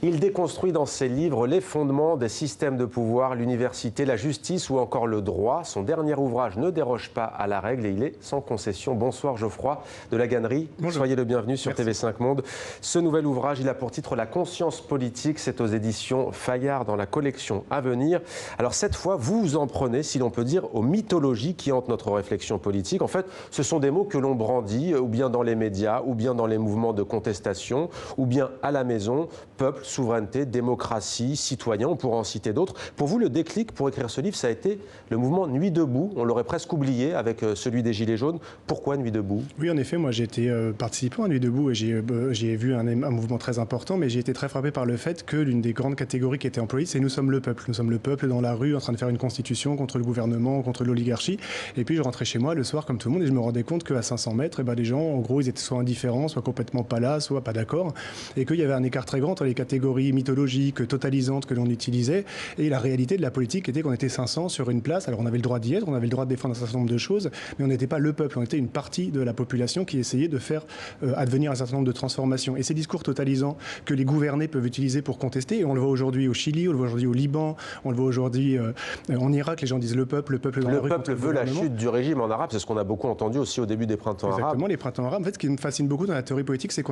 Il déconstruit dans ses livres les fondements des systèmes de pouvoir, l'université, la justice ou encore le droit. Son dernier ouvrage ne déroge pas à la règle et il est sans concession. Bonsoir Geoffroy de la Gannerie. Bonjour. Soyez le bienvenu sur TV5 Monde. Ce nouvel ouvrage, il a pour titre La conscience politique. C'est aux éditions Fayard dans la collection à venir. Alors cette fois, vous vous en prenez, si l'on peut dire, aux mythologies qui hantent notre réflexion politique. En fait, ce sont des mots que l'on brandit, ou bien dans les médias, ou bien dans les mouvements de contestation, ou bien à la maison. Peuple, souveraineté, démocratie, citoyen, on pourra en citer d'autres. Pour vous, le déclic pour écrire ce livre, ça a été le mouvement Nuit debout. On l'aurait presque oublié avec celui des Gilets jaunes. Pourquoi Nuit debout? Oui, en effet, moi j'ai été participant à Nuit debout et j'ai vu un mouvement très important, mais j'ai été très frappé par le fait que l'une des grandes catégories qui était employée, c'est nous sommes le peuple. Nous sommes le peuple dans la rue en train de faire une constitution contre le gouvernement, contre l'oligarchie. Et puis je rentrais chez moi le soir comme tout le monde et je me rendais compte qu'à 500 mètres, les gens, en gros, ils étaient soit indifférents, soit complètement pas là, soit pas d'accord. Et qu'il y avait un écart très grand entre les catégories mythologiques, totalisantes que l'on utilisait et la réalité de la politique était qu'on était 500 sur une place. Alors on avait le droit d'y être, on avait le droit de défendre un certain nombre de choses, mais on n'était pas le peuple, on était une partie de la population qui essayait de faire advenir un certain nombre de transformations. Et ces discours totalisants que les gouvernés peuvent utiliser pour contester, et on le voit aujourd'hui au Chili, on le voit aujourd'hui au Liban, on le voit aujourd'hui en Irak, les gens disent le peuple dans la rue. Le peuple veut la chute du régime en arabe, c'est ce qu'on a beaucoup entendu aussi au début des printemps arabes. Exactement, les printemps arabes. En fait, ce qui me fascine beaucoup dans la théorie politique, c'est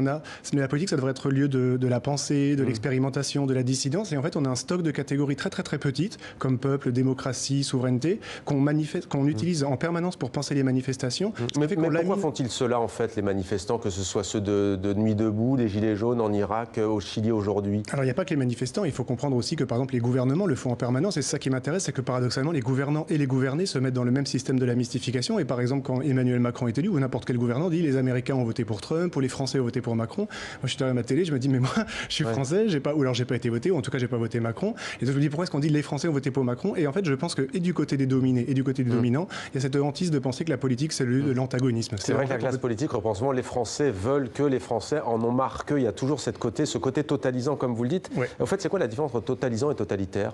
la politique, ça devrait être le lieu de la pensée, de l'expérimentation, de la dissidence. Et en fait, on a un stock de catégories très très très petites, comme peuple, démocratie, souveraineté, qu'on utilise en permanence pour penser les manifestations. Mais pourquoi font-ils cela, en fait, les manifestants, que ce soit ceux de Nuit debout, des Gilets jaunes en Irak, au Chili aujourd'hui? Alors, il n'y a pas que les manifestants. Il faut comprendre aussi que, par exemple, les gouvernements le font en permanence. Et c'est ça qui m'intéresse, c'est que paradoxalement, les gouvernants et les gouvernés se mettent dans le même système de la mystification. Et par exemple, quand Emmanuel Macron est élu, ou n'importe quel gouvernant dit les Américains ont voté pour Trump, ou les Français ont voté pour Macron. Moi, je suis derrière ma télé, je me dis, mais moi, je suis français, ou alors j'ai pas été voté, ou en tout cas, j'ai pas voté Macron. Et donc, je me dis, pourquoi est-ce qu'on dit les Français ont voté pour Macron? Et en fait, je pense que, et du côté des dominés, et du côté des dominants, il y a cette hantise de penser que la politique, c'est le lieu de l'antagonisme. C'est vrai que la classe politique reprend souvent les Français veulent que les Français en ont marre qu'il y a toujours ce côté totalisant, comme vous le dites. Ouais. En fait, c'est quoi la différence entre totalisant et totalitaire?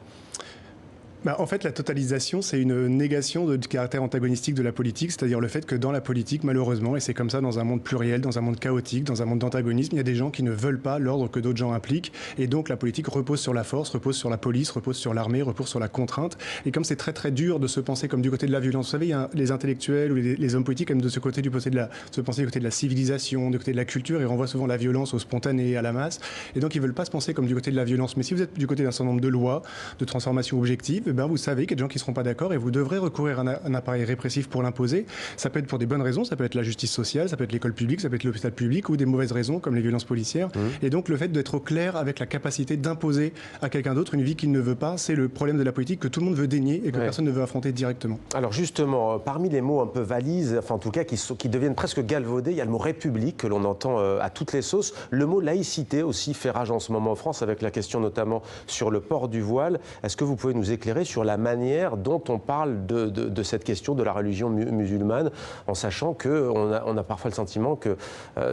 En fait, la totalisation, c'est une négation du caractère antagonistique de la politique, c'est-à-dire le fait que dans la politique, malheureusement, et c'est comme ça dans un monde pluriel, dans un monde chaotique, dans un monde d'antagonisme, il y a des gens qui ne veulent pas l'ordre que d'autres gens impliquent, et donc la politique repose sur la force, repose sur la police, repose sur l'armée, repose sur la contrainte, et comme c'est très très dur de se penser comme du côté de la violence, vous savez, il y a les intellectuels ou les hommes politiques aiment de se penser du côté de la civilisation, du côté de la culture, et renvoient souvent la violence au spontané, à la masse, et donc ils veulent pas se penser comme du côté de la violence. Mais si vous êtes du côté d'un certain nombre de lois, de transformations objectives, vous savez qu'il y a des gens qui ne seront pas d'accord et vous devrez recourir à un appareil répressif pour l'imposer. Ça peut être pour des bonnes raisons, ça peut être la justice sociale, ça peut être l'école publique, ça peut être l'hôpital public ou des mauvaises raisons comme les violences policières. Et donc le fait d'être au clair avec la capacité d'imposer à quelqu'un d'autre une vie qu'il ne veut pas, c'est le problème de la politique que tout le monde veut dénier et que personne ne veut affronter directement. Alors justement, parmi les mots un peu valises, enfin en tout cas qui deviennent presque galvaudés, il y a le mot république que l'on entend à toutes les sauces. Le mot laïcité aussi fait rage en ce moment en France avec la question notamment sur le port du voile. Est-ce que vous pouvez nous éclairer sur la manière dont on parle de cette question de la religion musulmane, en sachant qu'on a parfois le sentiment que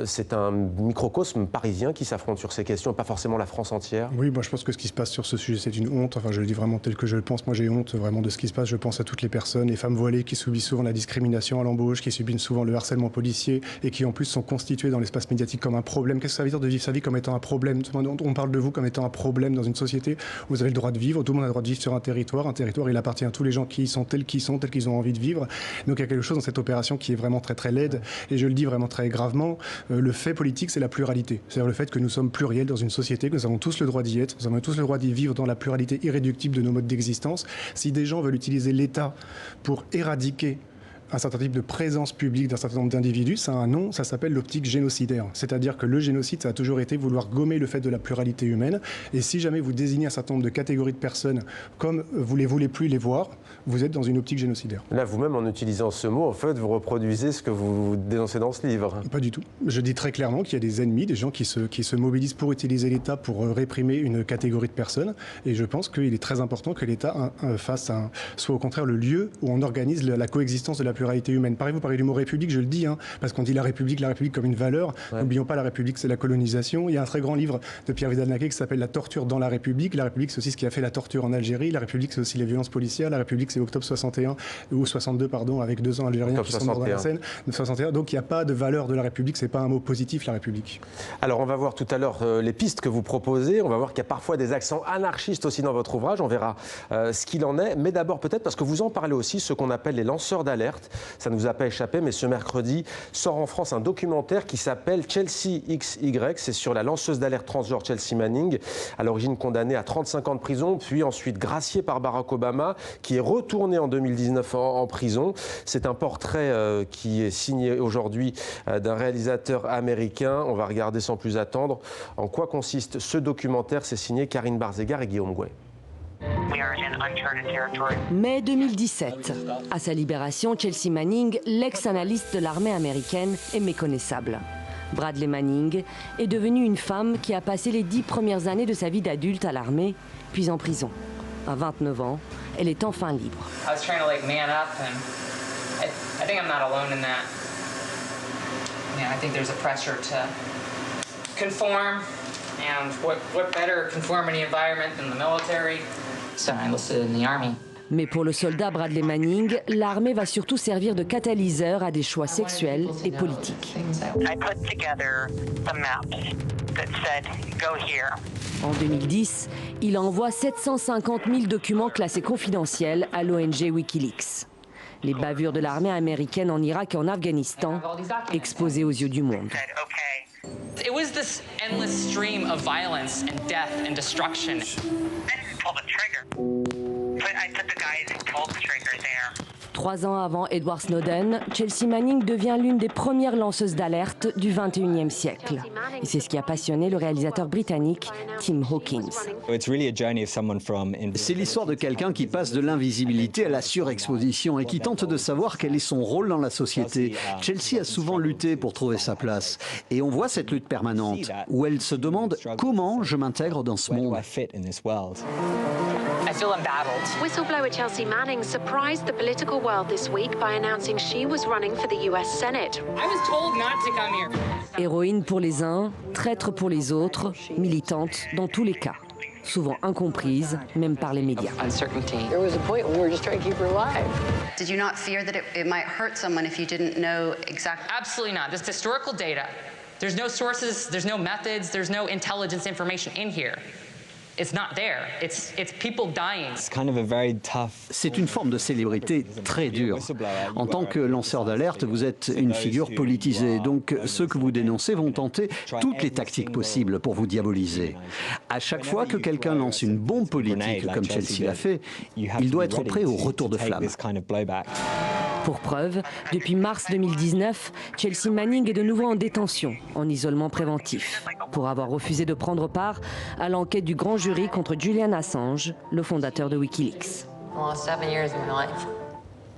c'est un microcosme parisien qui s'affronte sur ces questions, pas forcément la France entière? Oui, moi je pense que ce qui se passe sur ce sujet, c'est une honte. Enfin, je le dis vraiment tel que je le pense. Moi, j'ai honte vraiment de ce qui se passe. Je pense à toutes les personnes, les femmes voilées qui subissent souvent la discrimination à l'embauche, qui subissent souvent le harcèlement policier et qui en plus sont constituées dans l'espace médiatique comme un problème. Qu'est-ce que ça veut dire de vivre sa vie comme étant un problème? On parle de vous comme étant un problème dans une société où vous avez le droit de vivre, tout le monde a le droit de vivre sur un territoire il appartient à tous les gens qui sont tels qu'ils ont envie de vivre. Donc il y a quelque chose dans cette opération qui est vraiment très très laide et je le dis vraiment très gravement, le fait politique c'est la pluralité, c'est-à-dire le fait que nous sommes pluriels dans une société, que nous avons tous le droit d'y être, nous avons tous le droit d'y vivre dans la pluralité irréductible de nos modes d'existence. Si des gens veulent utiliser l'État pour éradiquer un certain type de présence publique d'un certain nombre d'individus, ça a un nom, ça s'appelle l'optique génocidaire. C'est-à-dire que le génocide, ça a toujours été vouloir gommer le fait de la pluralité humaine. Et si jamais vous désignez un certain nombre de catégories de personnes comme vous ne voulez plus les voir, vous êtes dans une optique génocidaire. Là, vous-même, en utilisant ce mot, en fait, vous reproduisez ce que vous dénoncez dans ce livre. Pas du tout. Je dis très clairement qu'il y a des ennemis, des gens qui se mobilisent pour utiliser l'État pour réprimer une catégorie de personnes. Et je pense qu'il est très important que l'État soit au contraire le lieu où on organise la coexistence de la pluralité pluralité humaine. Pareil, vous parlez du mot République, je le dis, parce qu'on dit la République comme une valeur. N'oublions pas, la République, c'est la colonisation. Il y a un très grand livre de Pierre Vidal-Naquet qui s'appelle La torture dans la République. La République, c'est aussi ce qui a fait la torture en Algérie. La République, c'est aussi les violences policières. La République, c'est octobre 61, ou 62, pardon, avec 200 Algériens qui sont morts dans la Seine. 61. Donc il n'y a pas de valeur de la République, c'est pas un mot positif, la République. Alors on va voir tout à l'heure les pistes que vous proposez. On va voir qu'il y a parfois des accents anarchistes aussi dans votre ouvrage. On verra ce qu'il en est. Mais d'abord peut-être parce que vous en parlez aussi, ce qu'on appelle les lanceurs d'alerte. Ça ne vous a pas échappé, mais ce mercredi sort en France un documentaire qui s'appelle Chelsea XY. C'est sur la lanceuse d'alerte transgenre Chelsea Manning, à l'origine condamnée à 35 ans de prison, puis ensuite graciée par Barack Obama, qui est retournée en 2019 en prison. C'est un portrait qui est signé aujourd'hui d'un réalisateur américain. On va regarder sans plus attendre en quoi consiste ce documentaire. C'est signé Karine Barzégar et Guillaume Gouet. Mai 2017. À sa libération, Chelsea Manning, l'ex-analyste de l'armée américaine, est méconnaissable. Bradley Manning est devenue une femme qui a passé les 10 premières années de sa vie d'adulte à l'armée, puis en prison. À 29 ans, elle est enfin libre. I think I'm not alone in that. I think there's a pressure to conform, and what better conformity environment than the military? So I enlisted in the army. Mais pour le soldat Bradley Manning, l'armée va surtout servir de catalyseur à des choix sexuels et politiques. En 2010, il envoie 750 000 documents classés confidentiels à l'ONG Wikileaks. Les bavures de l'armée américaine en Irak et en Afghanistan, exposées aux yeux du monde. It was this endless stream of violence and death and destruction. I put the guys who pulled the trigger there. 3 ans avant Edward Snowden, Chelsea Manning devient l'une des premières lanceuses d'alerte du XXIe siècle. Et c'est ce qui a passionné le réalisateur britannique Tim Hawkins. C'est l'histoire de quelqu'un qui passe de l'invisibilité à la surexposition et qui tente de savoir quel est son rôle dans la société. Chelsea a souvent lutté pour trouver sa place. Et on voit cette lutte permanente, où elle se demande comment je m'intègre dans ce monde. I feel embattled. Whistleblower Chelsea Manning surprised the political world this week by announcing she was running for the US Senate. I was told not to come here. Héroïne pour les uns, traître pour les autres, militante dans tous les cas. Souvent incomprise, même par les médias. There was a point when we were just trying to keep her alive. Did you not fear that it might hurt someone if you didn't know exactly? Absolutely not. This historical data. There's no sources, there's no methods, there's no intelligence information in here. It's not there. It's people dying. C'est une forme de célébrité très dure. En tant que lanceur d'alerte, vous êtes une figure politisée. Donc ceux que vous dénoncez vont tenter toutes les tactiques possibles pour vous diaboliser. À chaque fois que quelqu'un lance une bombe politique, comme Chelsea l'a fait, il doit être prêt au retour de flamme. Pour preuve, depuis mars 2019, Chelsea Manning est de nouveau en détention, en isolement préventif, pour avoir refusé de prendre part à l'enquête du grand jury contre Julian Assange, le fondateur de Wikileaks. Well, 7 years of my life.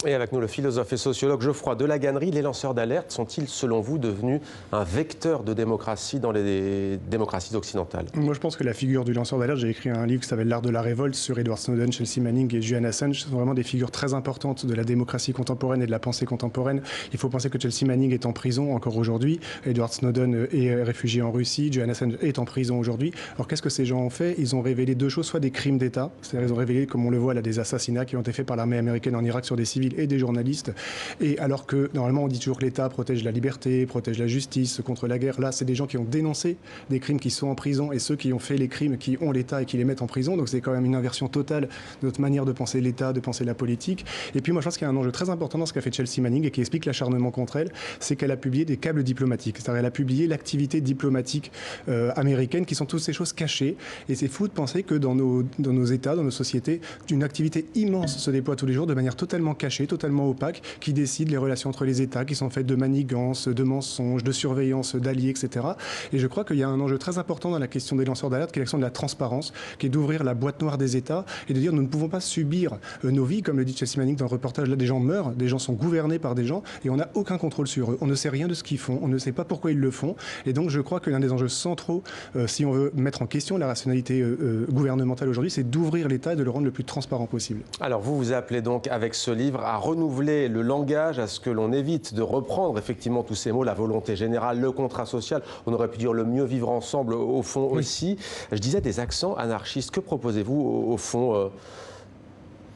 Et avec nous, le philosophe et sociologue Geoffroy Delagannerie. Les lanceurs d'alerte sont-ils, selon vous, devenus un vecteur de démocratie dans les démocraties occidentales? Moi, je pense que la figure du lanceur d'alerte, j'ai écrit un livre qui s'appelle L'art de la révolte sur Edward Snowden, Chelsea Manning et Julian Assange. Ce sont vraiment des figures très importantes de la démocratie contemporaine et de la pensée contemporaine. Il faut penser que Chelsea Manning est en prison encore aujourd'hui. Edward Snowden est réfugié en Russie. Julian Assange est en prison aujourd'hui. Alors, qu'est-ce que ces gens ont fait? Ils ont révélé deux choses, soit des crimes d'État, c'est-à-dire ils ont révélé, comme on le voit là, des assassinats qui ont été faits par l'armée américaine en Irak sur des civils et des journalistes. Et alors que normalement on dit toujours que l'État protège la liberté, protège la justice contre la guerre, là c'est des gens qui ont dénoncé des crimes, qui sont en prison, et ceux qui ont fait les crimes qui ont l'État et qui les mettent en prison. Donc c'est quand même une inversion totale de notre manière de penser l'État, de penser la politique. Et puis moi je pense qu'il y a un enjeu très important dans ce qu'a fait Chelsea Manning et qui explique l'acharnement contre elle, c'est qu'elle a publié des câbles diplomatiques. C'est-à-dire elle a publié l'activité diplomatique américaine, qui sont toutes ces choses cachées. Et c'est fou de penser que dans nos États, dans nos sociétés, une activité immense se déploie tous les jours de manière totalement cachée, totalement opaque, qui décide les relations entre les États, qui sont faites de manigances, de mensonges, de surveillance, d'alliés, etc. Et je crois qu'il y a un enjeu très important dans la question des lanceurs d'alerte, qui est la question de la transparence, qui est d'ouvrir la boîte noire des États et de dire nous ne pouvons pas subir nos vies, comme le dit Chelsea Manning dans le reportage, là des gens meurent, des gens sont gouvernés par des gens et on n'a aucun contrôle sur eux. On ne sait rien de ce qu'ils font, on ne sait pas pourquoi ils le font. Et donc je crois que l'un des enjeux centraux, si on veut mettre en question la rationalité gouvernementale aujourd'hui, c'est d'ouvrir l'État et de le rendre le plus transparent possible. Alors vous appelez donc avec ce livre à renouveler le langage, à ce que l'on évite de reprendre effectivement tous ces mots, la volonté générale, le contrat social, on aurait pu dire le mieux vivre ensemble au fond aussi. Je disais des accents anarchistes, que proposez-vous au fond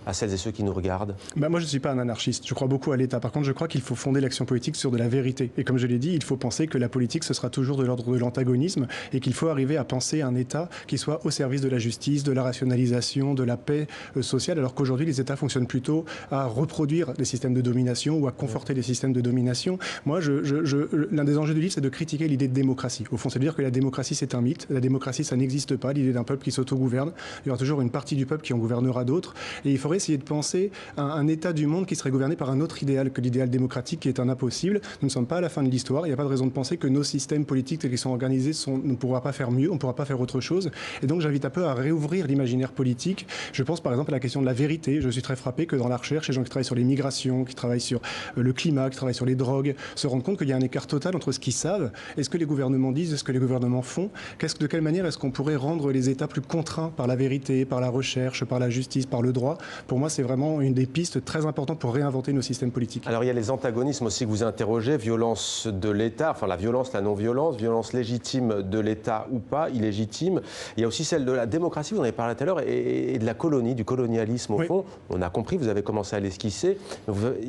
à celles et ceux qui nous regardent? Moi, je ne suis pas un anarchiste. Je crois beaucoup à l'État. Par contre, je crois qu'il faut fonder l'action politique sur de la vérité. Et comme je l'ai dit, il faut penser que la politique, ce sera toujours de l'ordre de l'antagonisme et qu'il faut arriver à penser un État qui soit au service de la justice, de la rationalisation, de la paix sociale, alors qu'aujourd'hui, les États fonctionnent plutôt à reproduire des systèmes de domination ou à conforter des systèmes de domination. Moi, l'un des enjeux du livre, c'est de critiquer l'idée de démocratie. Au fond, c'est de dire que la démocratie, c'est un mythe. La démocratie, ça n'existe pas. L'idée d'un peuple qui s'autogouverne. Il y aura toujours une partie du peuple qui en gouvernera d'autres. Et il faudrait essayer de penser à un état du monde qui serait gouverné par un autre idéal que l'idéal démocratique qui est un impossible. Nous ne sommes pas à la fin de l'histoire. Il n'y a pas de raison de penser que nos systèmes politiques qui sont organisés ne pourra pas faire mieux, on ne pourra pas faire autre chose. Et donc j'invite un peu à réouvrir l'imaginaire politique. Je pense par exemple à la question de la vérité. Je suis très frappé que dans la recherche, les gens qui travaillent sur les migrations, qui travaillent sur le climat, qui travaillent sur les drogues, se rendent compte qu'il y a un écart total entre ce qu'ils savent et ce que les gouvernements disent, et ce que les gouvernements font. De quelle manière est-ce qu'on pourrait rendre les États plus contraints par la vérité, par la recherche, par la justice, par le droit? Pour moi, c'est vraiment une des pistes très importantes pour réinventer nos systèmes politiques. Alors il y a les antagonismes aussi que vous interrogez, violence de l'État, enfin la violence, la non-violence, violence légitime de l'État ou pas, illégitime. Il y a aussi celle de la démocratie, vous en avez parlé tout à l'heure, et de la colonie, du colonialisme au fond. On a compris, vous avez commencé à l'esquisser.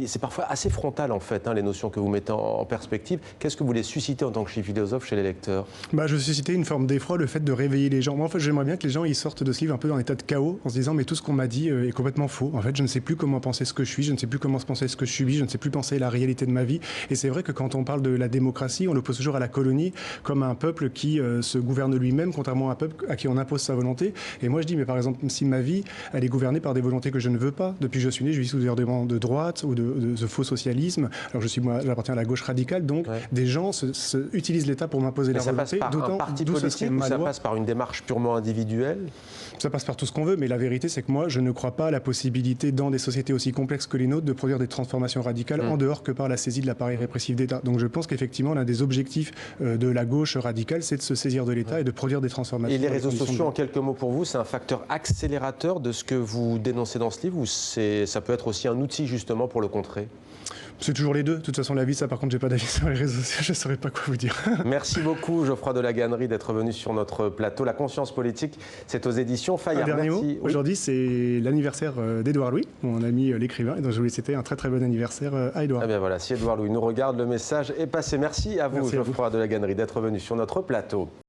C'est parfois assez frontal en fait, les notions que vous mettez en perspective. Qu'est-ce que vous voulez susciter en tant que philosophe chez les lecteurs? Je veux susciter une forme d'effroi, le fait de réveiller les gens. Moi en fait j'aimerais bien que les gens ils sortent de ce livre un peu dans un état de chaos en se disant mais tout ce qu'on m'a dit est complètement faux. En fait je ne sais plus comment penser ce que je suis, je ne sais plus comment penser ce que je subis, je ne sais plus penser la réalité de ma vie. Et c'est vrai que quand on parle de la démocratie, on l'oppose toujours à la colonie comme un peuple qui se gouverne lui-même, contrairement à un peuple à qui on impose sa volonté. Et moi je dis, mais par exemple, si ma vie, elle est gouvernée par des volontés que je ne veux pas, depuis que je suis né, je vis sous des gouvernements de droite ou de faux socialisme. Alors j'appartiens à la gauche radicale, donc des gens utilisent l'État pour m'imposer leur volonté. Ça passe par un parti politique ou ça passe par une démarche purement individuelle? Ça passe par tout ce qu'on veut, mais la vérité c'est que moi je ne crois pas à la possibilité dans des sociétés aussi complexes que les nôtres de produire des transformations radicales en dehors que par la saisie de l'appareil répressif d'État. Donc je pense qu'effectivement l'un des objectifs de la gauche radicale, c'est de se saisir de l'État et de produire des transformations. Et les réseaux sociaux, en quelques mots pour vous, c'est un facteur accélérateur de ce que vous dénoncez dans ce livre, ou ça peut être aussi un outil justement pour le contrer? C'est toujours les deux. De toute façon, la vie, ça, par contre, j'ai pas d'avis sur les réseaux sociaux, je ne saurais pas quoi vous dire. Merci beaucoup, Geoffroy de la Gannerie, d'être venu sur notre plateau. La conscience politique, c'est aux éditions Fayard. Un dernier mot. Aujourd'hui, c'est l'anniversaire d'Édouard Louis, mon ami l'écrivain, et donc je voulais souhaiter un très très bon anniversaire à Édouard. Eh bien voilà, si Édouard Louis nous regarde, le message est passé. Merci à vous, Geoffroy de la Gannerie, d'être venu sur notre plateau.